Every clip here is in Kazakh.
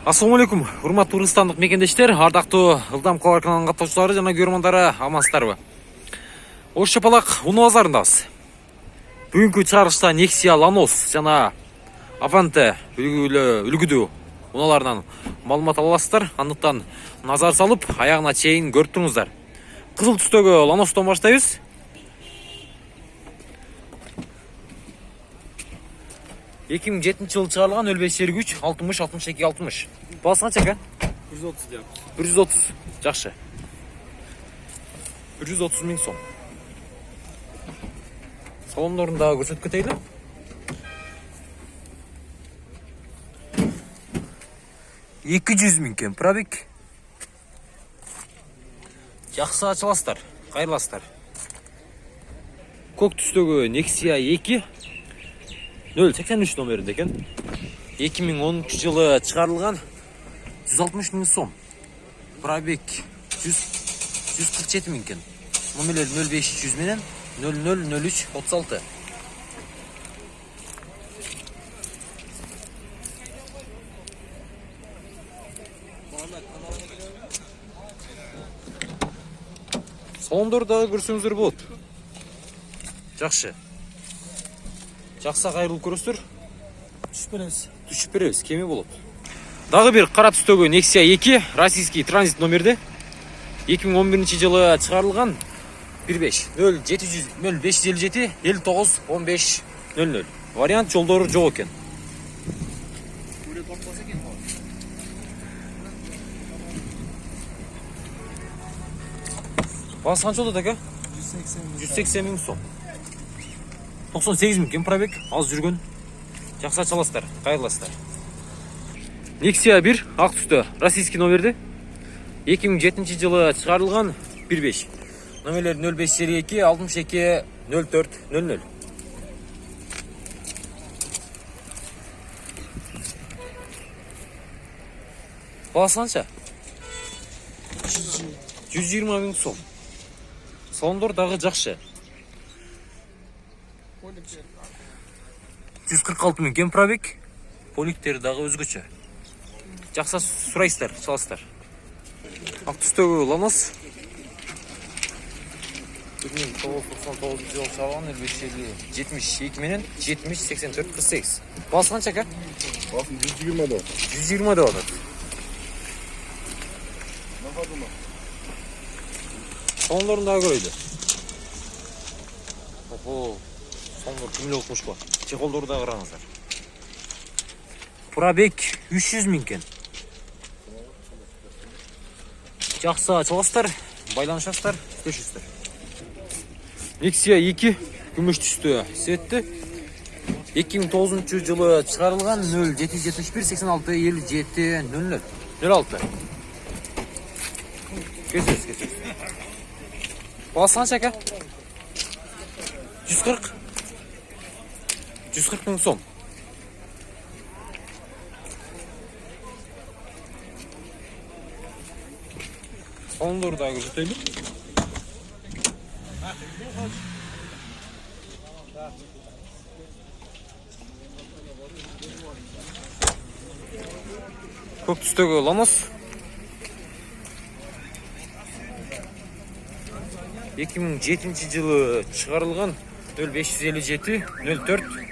Ассаламу алейкум, урматтуу кыргызстандык мекендештер, ардактуу Ылдам Кабар каналынын каттоочулары жана көрөрмандары, амансыздарбы? Ош Чапалак унаа базарындабыз. Бүгүнкү чыгарылышта Nexia, Lanos жана Avante үлгүдүү унааларынан маалымат ала аласыздар. Андыктан назар салып, аягына чейин көрүп туруңуздар. Кызыл түстөгү Lanos'тон баштайбыз. 2007 жылы чыгарылган 0553 60 62 60. Баасы канча экен? 130 деп. 130. Жакшы. 130 миң сом. Салондорун дагы көрсөтүп кетели. Эки 100 миң экен пробег. Жакшы ачыласыздар, кайрыласыздар. Көк түстөгү Nexia 2 083 номеринде экен. 2010 жылы чыгарылган 160 миң сом. Пробег 147 миң экен. Номерлер 0500 менен 0003 36. Салондор дагы көрсөңүздөр болот. Жакшы. Жақса кайрылып көрөсүздөр. Түшүп беребиз, кеми болот. Дагы бир кара түстөгү Nexia 2 российский транзит номерде 2011 жылы чыгарылган 15 0700 0557 59 15 00. Вариант жолдору жок экен. Баасы канча болот ака? 180 миң сом. 98 миң экен пробег, аз жүргөн. Жакшы ачаласыздар, кайрыласыздар. Nexia 1 ак түстө, российский номерде 2007 жылы чыгарылган 15. Номерлер 0552 62 04 00. Баасы канча? 120 миң сом. Салондор дагы жакшы. 146 миң экен пробег. Поликтери дагы өзгөчө. Жакса сурайсыздар, чаласыздар. Ак түстөгү Lanos 1999 жылы чыгарылган 72 менен 70 84 48. Баасы канча экен? Баасы 120 да. 120 деп атат. Салондорун дагы көрөйлү. Охо. Салондор күмүлө окмуш го. Чехолдору да караңыздар. Пробег 300 миң экен. Жакшы ачыласыздар, байланышасыздар, түшүсүздөр. Nexia 2 күмүш түстө сетти. 2009 жылы чыгарылган 0771 86 57 00. 06. Кесесиз. Баасы канча экен? 140 миң сом. Салондору дагы көрсөтөлү. Көк түстөгү Lanos 2007 жылы чыгарылган 0557 04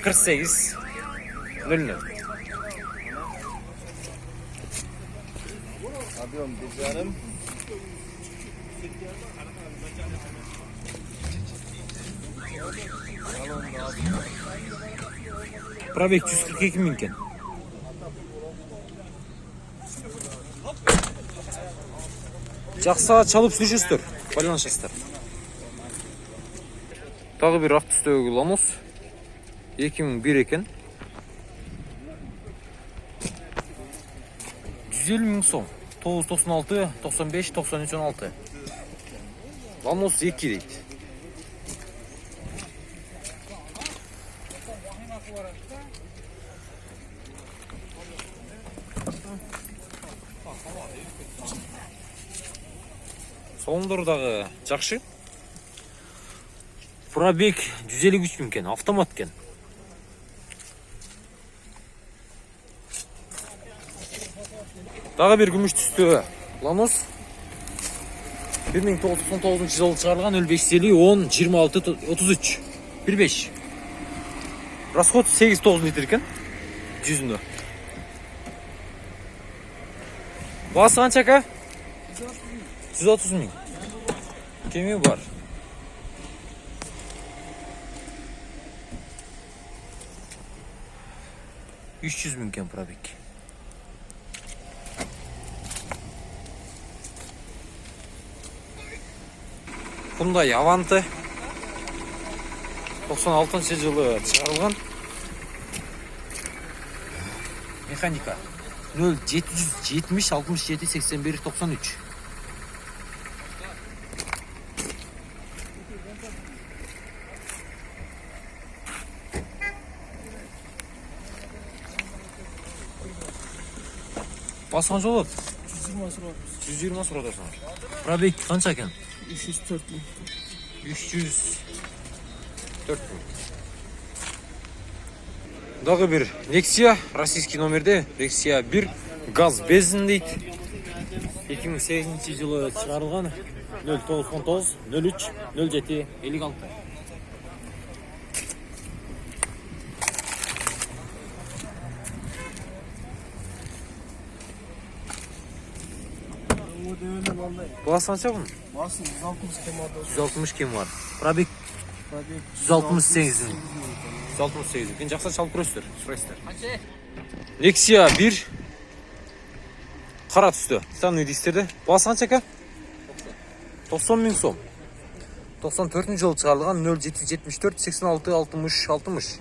48 00. Объем 1,5. Пробег 142 миң экен. Жакса чалып сүрүшөсүздөр, байланышасыздар. Дагы бир ак түстөгү Lanos 2001 экен. 150 миң сом. 996 95 93 16. Lanos 2 дейт. Салондор дагы жакшы. Пробег 153 миң экен, автомат экен. Дагы бир күмүш түстүү Ланос. 1999 жылы чыгарылган 0550 10 26 33 15. Расход 8-9 литр экен. Жүзүндө. Басы канча ака? 130 миң. Кеме бар. $300 миң кен пробег. Hyundai Avante 96 жылы чыгарылган. Механика 0770 67 81 93. Басқан жол 120 сұрап отырсың. Пробег қанша екен? 304 миң. 304 миң. Дағы бір Nexia, российский номерде. Nexia 1 газ бензин дейді. 2008 жылы шығарылған. 0919 03 07 56. Басы қанша бұның? Басы 160 кем var. 160 кем var. Пробег 168 миң. 168 миң. Жақсы шалып көресіздер, сұрайсыздар. Nexia 1 қара түсті. Титановый дистерді. Басы қанша ака? 90 миң сом. 94 жылы шығарылған 0774 86 60 60.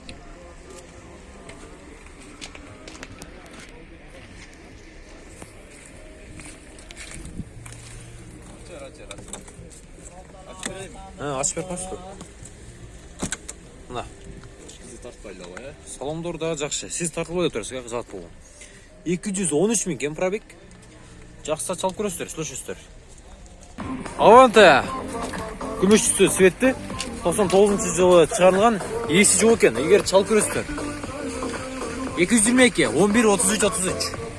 Açıp ver kaçtı. Mına. Bizi tartmayla o ya. Salonda da жақсы. Siz tartılып отырсыз, как зат болған. 213 миң кен пробег. Жақсы çalып көресіздер, слышасыздар. Avante. Күміш түсті светті. 99 жылы шығарылған. Есі жоқ екен. Егер çalып көресіздер. 222 11 33 33.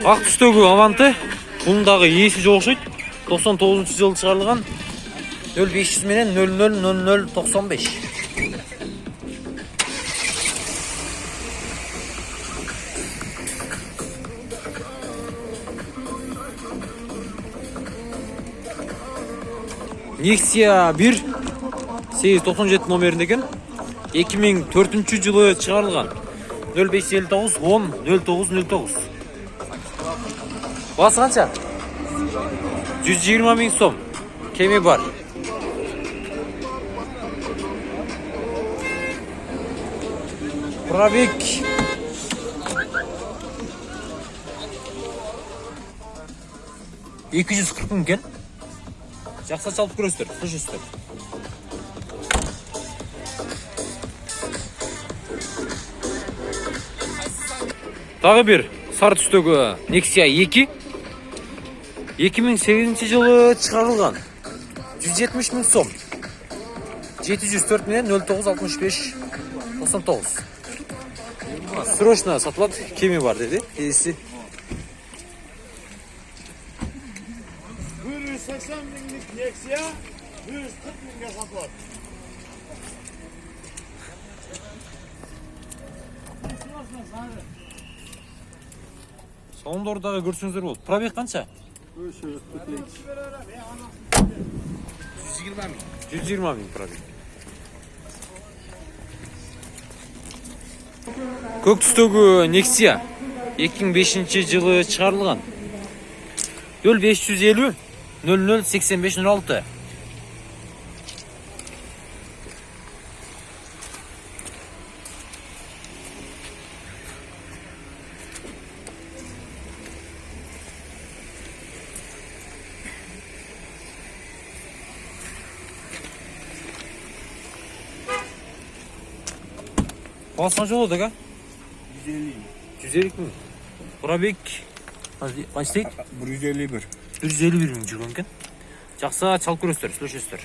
Ақ түстегі Avante. Бұндағы есі жоқ ұқсайды. 99 жылы шығарылған. 0500 менен 000095. Nexia 1 897 номерінде екен. 2004 жылы шығарылған. 0559 10 0909. Басы қанша? 120 миң сом. Кеме бар. Пробег 240 миң кен. Жақсы çalып көресіздер, слышасыздар. Тағы бір сары түстегі Nexia 2 2008 жылы шығарылған. 170 миң сом. 704 менен 0965 99. Срочно сатылады, кеме бар деді. Келесі 180 миңlik Nexia 140 миңге satılады. Салондордағы көрсеңіздер болды. Пробег қанша? 120 миң пробег. Көк түстегі Nexia 2005 жылы шығарылған. 0550 00 85 06. Басқан жол еді, ға? 150 миң. Пробег қанша дейді? 151. 151 миң жүрген кен. Жақсы çalып көресіздер, слышасыздар.